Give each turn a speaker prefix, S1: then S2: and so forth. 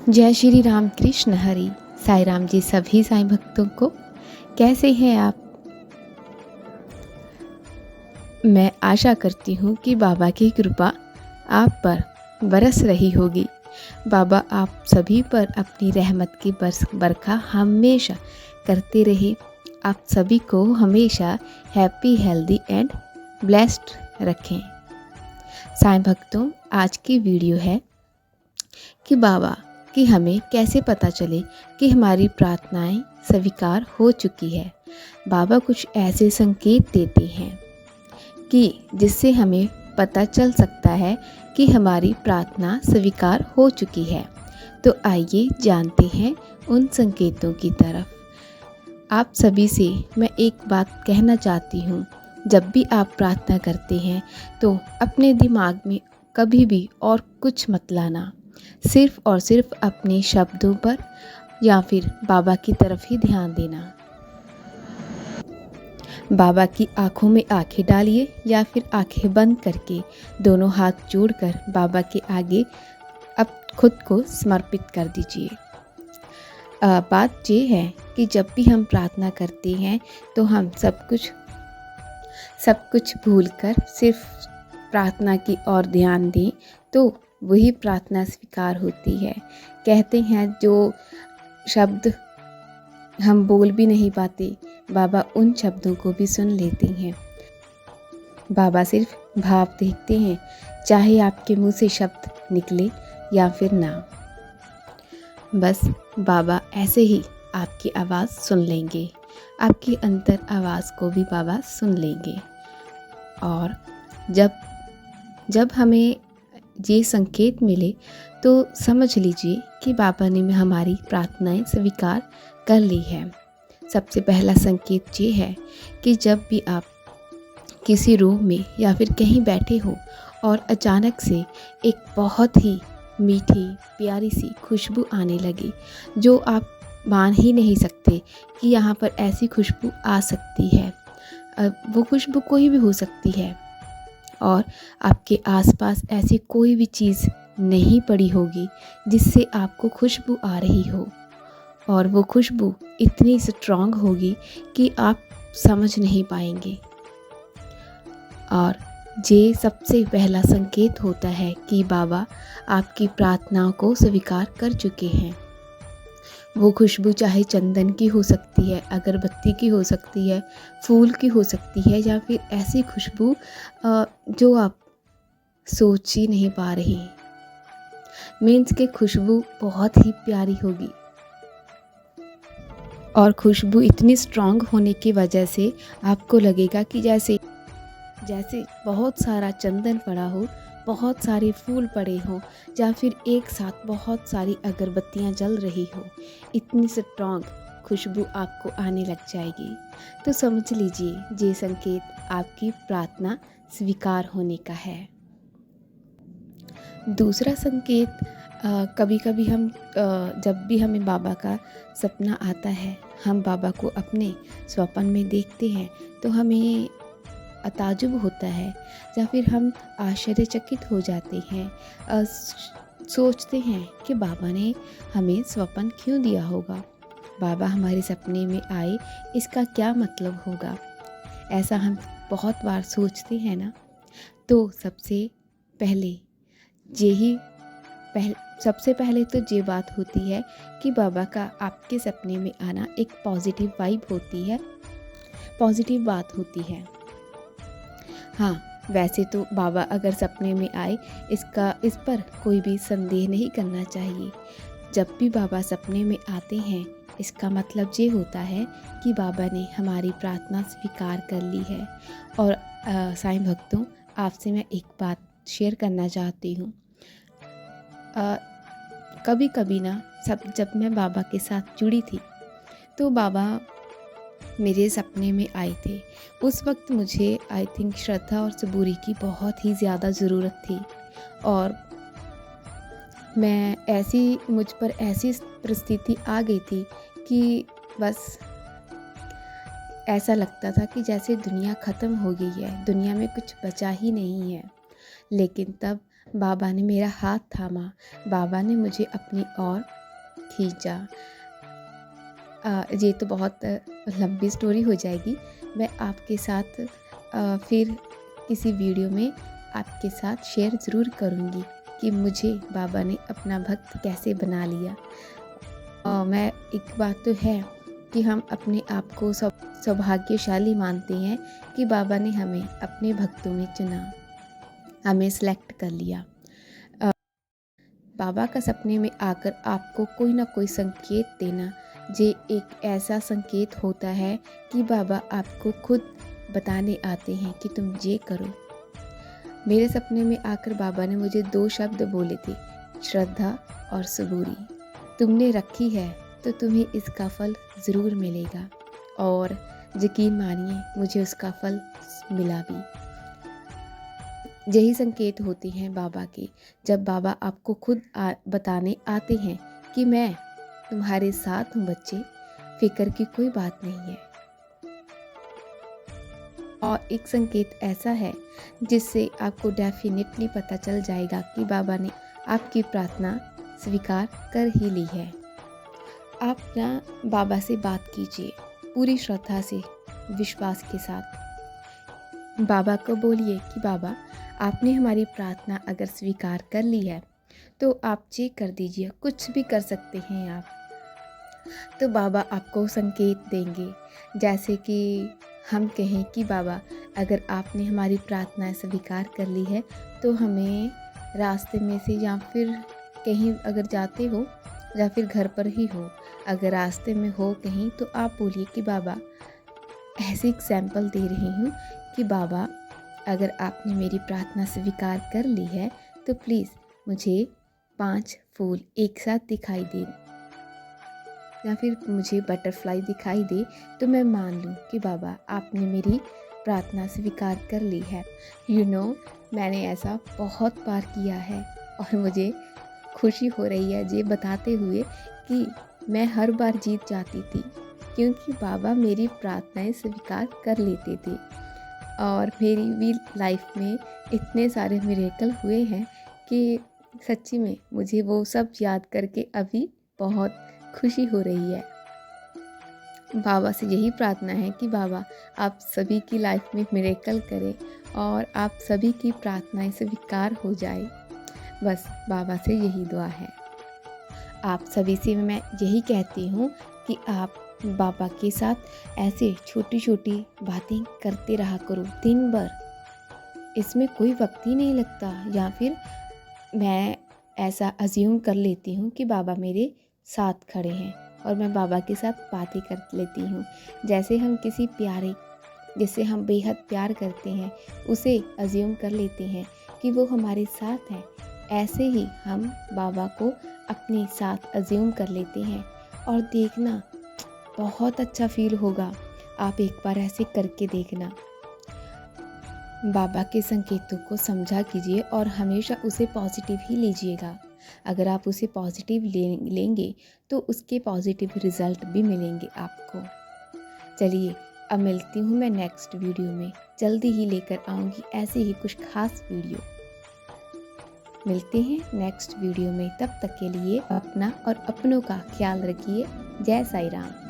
S1: जय श्री राम कृष्ण हरि। साईं राम जी सभी साईं भक्तों को। कैसे हैं आप? मैं आशा करती हूँ कि बाबा की कृपा आप पर बरस रही होगी। बाबा आप सभी पर अपनी रहमत की बरखा हमेशा करते रहे। आप सभी को हमेशा हैप्पी, हेल्दी एंड ब्लेस्ड रखें। साईं भक्तों, आज की वीडियो है कि बाबा कि हमें कैसे पता चले कि हमारी प्रार्थनाएं स्वीकार हो चुकी है। बाबा कुछ ऐसे संकेत देते हैं कि जिससे हमें पता चल सकता है कि हमारी प्रार्थना स्वीकार हो चुकी है। तो आइए जानते हैं उन संकेतों की तरफ। आप सभी से मैं एक बात कहना चाहती हूँ, जब भी आप प्रार्थना करते हैं तो अपने दिमाग में कभी भी और कुछ मत लाना। सिर्फ और सिर्फ अपने शब्दों पर या फिर बाबा की तरफ ही ध्यान देना। बाबा की आंखों में आंखें डालिए या फिर आंखें बंद करके दोनों हाथ जोड़कर बाबा के आगे अब खुद को समर्पित कर दीजिए। बात ये है कि जब भी हम प्रार्थना करते हैं तो हम सब कुछ भूलकर सिर्फ प्रार्थना की ओर ध्यान दें तो वही प्रार्थना स्वीकार होती है। कहते हैं जो शब्द हम बोल भी नहीं पाते, बाबा उन शब्दों को भी सुन लेते हैं। बाबा सिर्फ भाव देखते हैं, चाहे आपके मुंह से शब्द निकले या फिर ना। बस बाबा ऐसे ही आपकी आवाज़ सुन लेंगे, आपकी अंतर आवाज़ को भी बाबा सुन लेंगे। और जब हमें ये संकेत मिले तो समझ लीजिए कि बाबा ने हमारी प्रार्थनाएं स्वीकार कर ली है। सबसे पहला संकेत ये है कि जब भी आप किसी रूम में या फिर कहीं बैठे हो और अचानक से एक बहुत ही मीठी प्यारी सी खुशबू आने लगे, जो आप मान ही नहीं सकते कि यहाँ पर ऐसी खुशबू आ सकती है। वो खुशबू कोई भी हो सकती है और आपके आसपास ऐसी कोई भी चीज़ नहीं पड़ी होगी जिससे आपको खुशबू आ रही हो, और वो खुशबू इतनी स्ट्रॉन्ग होगी कि आप समझ नहीं पाएंगे। और ये सबसे पहला संकेत होता है कि बाबा आपकी प्रार्थनाओं को स्वीकार कर चुके हैं। वो खुशबू चाहे चंदन की हो सकती है, अगरबत्ती की हो सकती है, फूल की हो सकती है, या फिर ऐसी खुशबू जो आप सोच ही नहीं पा रही। मीन्स के खुशबू बहुत ही प्यारी होगी और खुशबू इतनी स्ट्रॉन्ग होने की वजह से आपको लगेगा कि जैसे बहुत सारा चंदन पड़ा हो, बहुत सारे फूल पड़े हों, या फिर एक साथ बहुत सारी अगरबत्तियां जल रही हो। इतनी स्ट्रॉन्ग खुशबू आपको आने लग जाएगी। तो समझ लीजिए ये संकेत आपकी प्रार्थना स्वीकार होने का है। दूसरा संकेत, कभी कभी हम जब भी हमें बाबा का सपना आता है, हम बाबा को अपने स्वप्न में देखते हैं तो हमें ताज्जुब होता है या फिर हम आश्चर्यचकित हो जाते हैं। सोचते हैं कि बाबा ने हमें स्वप्न क्यों दिया होगा, बाबा हमारे सपने में आए, इसका क्या मतलब होगा। ऐसा हम बहुत बार सोचते हैं ना। तो सबसे पहले तो ये बात होती है कि बाबा का आपके सपने में आना एक पॉजिटिव वाइब होती है, पॉजिटिव बात होती है। हाँ, वैसे तो बाबा अगर सपने में आए इस पर कोई भी संदेह नहीं करना चाहिए। जब भी बाबा सपने में आते हैं इसका मतलब ये होता है कि बाबा ने हमारी प्रार्थना स्वीकार कर ली है। और साईं भक्तों, आपसे मैं एक बात शेयर करना चाहती हूँ। कभी कभी ना जब मैं बाबा के साथ जुड़ी थी तो बाबा मेरे सपने में आए थे। उस वक्त मुझे आई थिंक श्रद्धा और सबूरी की बहुत ही ज़्यादा ज़रूरत थी, और मुझ पर ऐसी परिस्थिति आ गई थी कि बस ऐसा लगता था कि जैसे दुनिया ख़त्म हो गई है, दुनिया में कुछ बचा ही नहीं है। लेकिन तब बाबा ने मेरा हाथ थामा, बाबा ने मुझे अपनी ओर खींचा। ये तो बहुत लंबी स्टोरी हो जाएगी। मैं आपके साथ फिर किसी वीडियो में आपके साथ शेयर ज़रूर करूँगी कि मुझे बाबा ने अपना भक्त कैसे बना लिया। मैं एक बात तो है कि हम अपने आप को सौभाग्यशाली मानते हैं कि बाबा ने हमें अपने भक्तों में चुना, हमें सेलेक्ट कर लिया। बाबा का सपने में आकर आपको कोई ना कोई संकेत देना, ये एक ऐसा संकेत होता है कि बाबा आपको खुद बताने आते हैं कि तुम ये करो। मेरे सपने में आकर बाबा ने मुझे 2 शब्द बोले थे, श्रद्धा और सबूरी। तुमने रखी है तो तुम्हें इसका फल ज़रूर मिलेगा, और यकीन मानिए मुझे उसका फल मिला भी। यही संकेत होते हैं बाबा के, जब बाबा आपको खुद बताने आते हैं कि मैं तुम्हारे साथ हूँ बच्चे, फिक्र की कोई बात नहीं है। और एक संकेत ऐसा है जिससे आपको डेफिनेटली पता चल जाएगा कि बाबा ने आपकी प्रार्थना स्वीकार कर ही ली है। आप ना बाबा से बात कीजिए पूरी श्रद्धा से, विश्वास के साथ। बाबा को बोलिए कि बाबा, आपने हमारी प्रार्थना अगर स्वीकार कर ली है तो आप चेक कर दीजिए, कुछ भी कर सकते हैं आप। तो बाबा आपको संकेत देंगे, जैसे कि हम कहें कि बाबा, अगर आपने हमारी प्रार्थना स्वीकार कर ली है तो हमें रास्ते में से, या फिर कहीं अगर जाते हो या फिर घर पर ही हो, अगर रास्ते में हो कहीं, तो आप बोलिए कि बाबा, ऐसे एग्जाम्पल दे रही हूँ कि बाबा, अगर आपने मेरी प्रार्थना स्वीकार कर ली है तो प्लीज़ मुझे 5 फूल एक साथ दिखाई दे, या फिर मुझे बटरफ्लाई दिखाई दे, तो मैं मान लूँ कि बाबा आपने मेरी प्रार्थना स्वीकार कर ली है। मैंने ऐसा बहुत बार किया है और मुझे खुशी हो रही है ये बताते हुए कि मैं हर बार जीत जाती थी, क्योंकि बाबा मेरी प्रार्थनाएं स्वीकार कर लेते थे। और मेरी भी लाइफ में इतने सारे मिरेकल हुए हैं कि सच्ची में मुझे वो सब याद करके अभी बहुत खुशी हो रही है। बाबा से यही प्रार्थना है कि बाबा आप सभी की लाइफ में मिरेकल करें और आप सभी की प्रार्थनाएं स्वीकार हो जाए। बस बाबा से यही दुआ है। आप सभी से मैं यही कहती हूँ कि आप बाबा के साथ ऐसे छोटी छोटी बातें करते रहा करो दिन भर। इसमें कोई वक्त ही नहीं लगता, या फिर मैं ऐसा अज्यूम कर लेती हूँ कि बाबा मेरे साथ खड़े हैं और मैं बाबा के साथ बातें कर लेती हूँ। जैसे हम किसी प्यारे, जिससे हम बेहद प्यार करते हैं, उसे अज्यूम कर लेते हैं कि वो हमारे साथ है, ऐसे ही हम बाबा को अपने साथ अज्यूम कर लेते हैं। और देखना बहुत अच्छा फील होगा, आप एक बार ऐसे करके देखना। बाबा के संकेतों को समझा कीजिए और हमेशा उसे पॉजिटिव ही लीजिएगा। अगर आप उसे पॉजिटिव लेंगे तो उसके पॉजिटिव रिज़ल्ट भी मिलेंगे आपको। चलिए, अब मिलती हूँ मैं नेक्स्ट वीडियो में, जल्दी ही लेकर आऊँगी ऐसे ही कुछ खास वीडियो। मिलते हैं नेक्स्ट वीडियो में, तब तक के लिए अपना और अपनों का ख्याल रखिए। जय साईं राम।